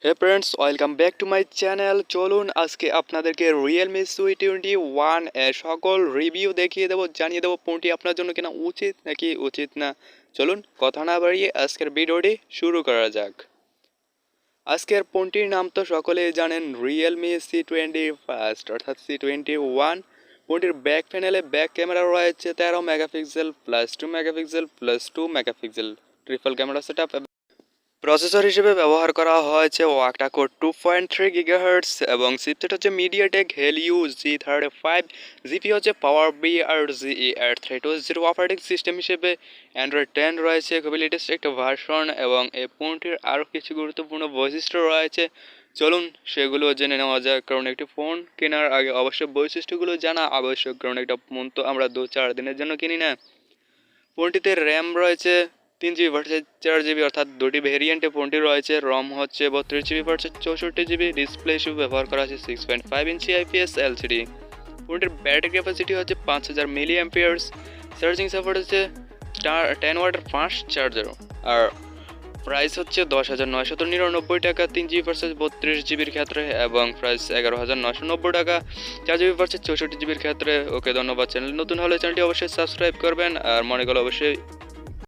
Hey friends, welcome back to my channel. চলুন আজকে আপনাদেরকে Realme C21 এর সকল রিভিউ দেখিয়ে দেবো, জানিয়ে দেবো ফোনটি আপনার জন্য কেনা উচিত নাকি উচিত না। চলুন কথা না বাড়িয়ে আজকের ভিডিওটি শুরু করা যাক। আজকের ফোনটির নাম তো সকলেই জানেন, Realme C21 অর্থাৎ C21। ফোনটির ব্যাক প্যানেলে ব্যাক ক্যামেরা রয়েছে 13 megapixel plus 2 megapixel plus 2 megapixel triple camera setup. Processor হিসেবে ব্যবহার করা হয়েছে ওয়াক্টা-কোর 2.3 গিগাহার্টজ এবং চিপসেট হচ্ছে মিডিয়াটেক হেলিও G35। জিপি হচ্ছে পাওয়ার আর GE8320। অপারেটিং সিস্টেম হিসেবে অ্যান্ড্রয়েড 10 রয়েছে, খুবই লেটেস্ট একটা ভার্সন, এবং এই ফোনটির আরও কিছু গুরুত্বপূর্ণ বৈশিষ্ট্য রয়েছে। চলুন সেগুলো জেনে নেওয়া যাক, কারণ একটি ফোন কেনার আগে অবশ্যই বৈশিষ্ট্যগুলো জানা আবশ্যক, কারণ একটা ফোন তো আমরা 2-4 দিনের জন্য কিনি না। ফোনটিতে র্যাম রয়েছে 3 জিবি ভার্সেস 4 জিবি, অর্থাৎ দুটি ভেরিয়েন্টে ফোনটি রয়েছে। রম হচ্ছে 32 জিবি ভার্সেস 64 জিবি। ডিসপ্লে হিসেবে ব্যবহার করা হচ্ছে 6.5 ইঞ্চি IPS LCD। ফোনটির ব্যাটারি ক্যাপাসিটি হচ্ছে 5000 মিলি অ্যাম্পিয়ার্স। চার্জিং সাপোর্ট হচ্ছে 10 ওয়াটের ফাস্ট চার্জার। আর প্রাইস হচ্ছে 10,999 টাকা 3 জিবি ভার্সেস 32 জিবির ক্ষেত্রে, এবং প্রাইস 11,990 টাকা 4 জিবি ভার্সেস 64 জিবির ক্ষেত্রে। ওকে, ধন্যবাদ। চ্যানেল নতুন হলে চ্যানেলটি অবশ্যই সাবস্ক্রাইব করবেন, আর মনে করলে অবশ্যই